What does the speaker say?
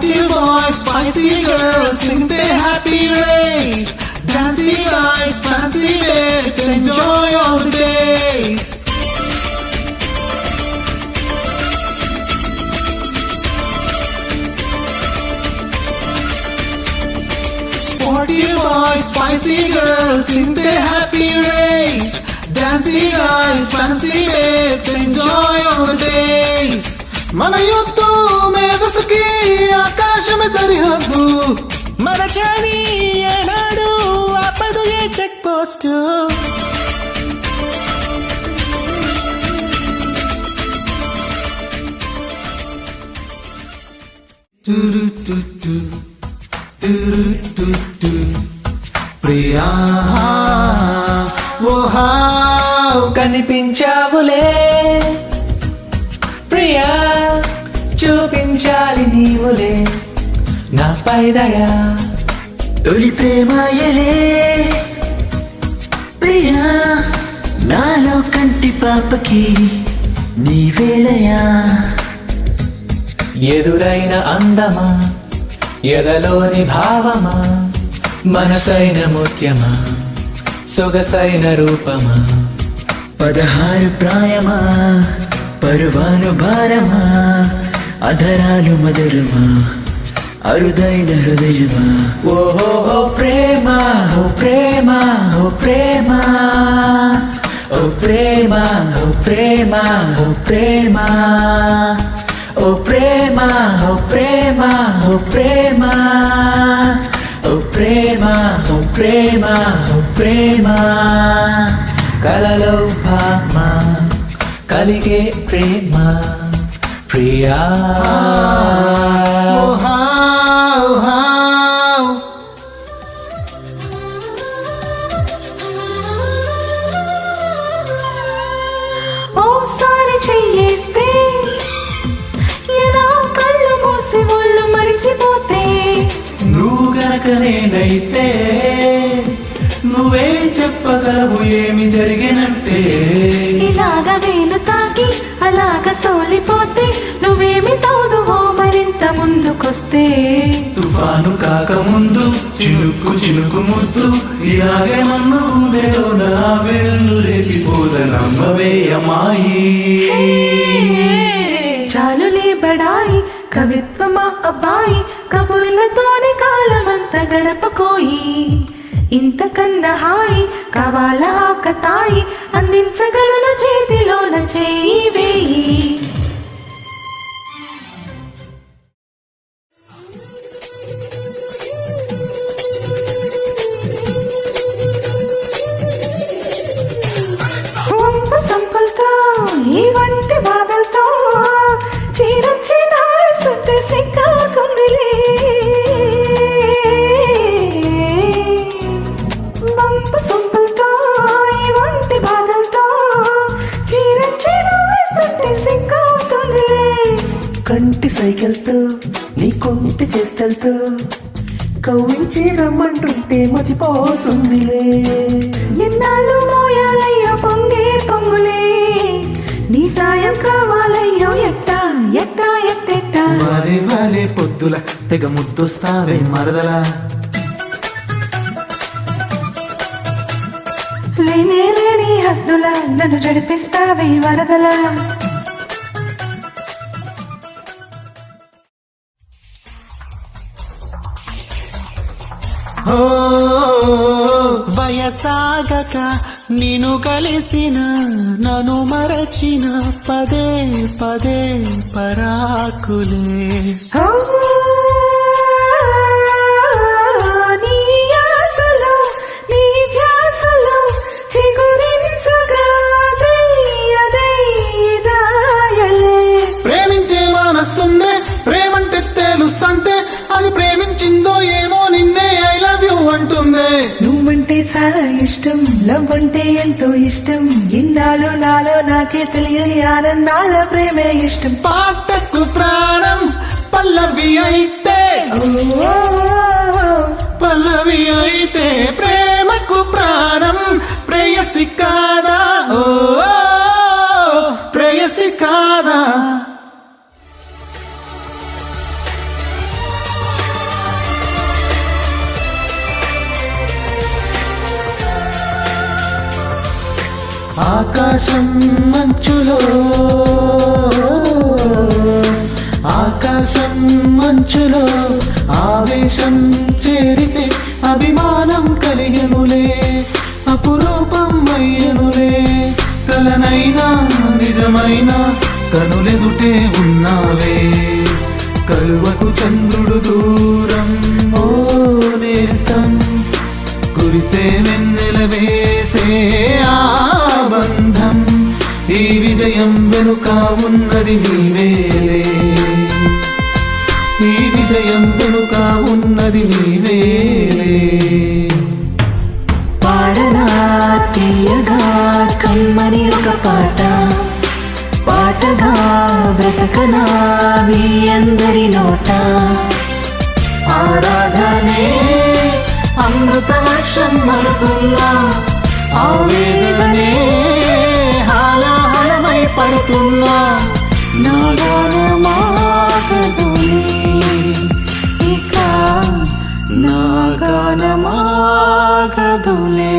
Sporty boys, spicy girls, sing their happy race. Dancing guys, fancy babes, enjoy all the days. Sporty boys, spicy girls, sing their happy race. Dancing guys, fancy babes, enjoy all the days. మన యుద్ధు మేధస్సుకి ఆకాశమే సరిహద్దు. మన చని ఏనాడు ఆపదు ఏ check post. Priya ఓహా కనిపించావులే ప్రియా, చూపించాలి నీవులే నా పైదయా. తొలి ప్రేమాయలే ప్రియా, నాలో కంటి పాపకి నీవేళయా. ఎదురైన అందమా, ఎదలోని భావమా, మనసైన ముత్యమా, సొగసైన రూపమా. 16 ప్రాయమా, పరువాలు భారమా, అధరాలు మధురమా, అరుదైన హృదయమా. ఓహో ప్రేమ, ఓ ప్రేమ, ఓ ప్రేమ, ఓ ప్రేమ, ఓ ప్రేమ, ఓ ప్రేమ, ఓ ప్రేమ, ఓ ప్రేమ, ఓ ప్రేమ, ఓ ప్రేమ, ఓ ప్రేమ, ఓ ప్రేమ. కలలో భామ కలిగే ప్రేమ ప్రియా. ఓహా ఓహా ఓసారి చెయ్యేస్తే ఎలా కళ్ళు మూసి ఒళ్ళు మరిచిపోతే. నువ్వు గనక నేనైతే నువ్వేం చెప్పగలవు ఏమి జరిగినంటే. ఇలాగ వేలు తాకి అలాగ సోలిపోతే నువ్వేమి తోదువో మరింత ముందుకొస్తే. తుఫాను కాకముందు చినుకు చినుకు ముద్దు ఇలాగే మన్ను ఉండేలో నా వేళ్ళు రేపిపోదనమ్మవే అమ్మాయి. చాలులే బడాయి కవిత్వమా అబ్బాయి, కబుర్లతోనే కాలమంతా గడపకోయి. ఇంతకన్నా హాయి కావాలా ఆకతాయి, అందించగలను చేతిలోన చేయి వేయి. వంపు సంపులతో ఈ వంటి బాధలతో చీరొచ్చి నాస్తుంటే సిగ్గాకుందిలే. వంపు సంపులతో ఈ వంటి బాధలతో చీరొచ్చి నాస్తుంటే సిగ్గాకుందిలే. కంటి సైకిల్తో నీ కొంటి చేష్టలతో కవ్వించి రమ్మంటుంటే మతిపోతుందిలే. ఎన్నాళ్ళు మోయాలయ్యో పొంగే పొంగులే, నీ సాయం కావాలయ్యో ఎట్టా ఎట్టా ఎట్టెట్టా. వాలే వాలే పొద్దుల తెగ ముద్దొస్తావే మరదలా. లేనే లేని హద్దుల నన్ను జడిపిస్తావే వరదలా. ఓ వయసాగక నిన్ను కలిసిన నన్ను మరచిన పదే పదే పరాకులే. నీ ఆశలో నీ ధ్యాసలో చిగురించగా దయ్యదయ్యదాయలే. ప్రేమించే మనస్సుందే ప్రేమంటే తెలుసంతే, అది ప్రేమించిందో ఏమో నిన్నే ఐ లవ్ యూ అంటుందే. నువ్వంటే చాలా ఇష్టం, లవ్ అంటే ఎంతో ఇష్టం. ఇన్నాళ్ళు నాలో నాకే తెలియని ఆనందాల ప్రేమే ఇష్టం. పాటకు ప్రాణం పల్లవి అయితే, పల్లవి అయితే ప్రేమకు ప్రాణం ప్రేయసి కాదా. ఓ ప్రేయసి కాదా. ఆకాశం మంచులో ఆకాశం మంచులో ఆవేశం చేరితే అభిమానం కలిగెనులే అపురూపం అయ్యనులే కలనైనా నిజమైన కనులెదుటే ఉన్నావే కలువకు చంద్రుడు దూరం ఓ నేస్తం కురిసే వెన్నెల వేసే ఆ బంధం ఈ విజయం వెనుక ఉన్నది నీవేలే ఈ విజయం వెనుక ఉన్నది నీవేలే పాడనా తీయగా కమ్మని ఒక పాట పాటగా బ్రతకనా మీ అందరి నోట ఆరాధనే అమృత వర్షం అనుకున్నా ఆవేదనే హాలాహలమై పడుతున్నా నా గానమాగదులే ఇక నా గానమాగదులే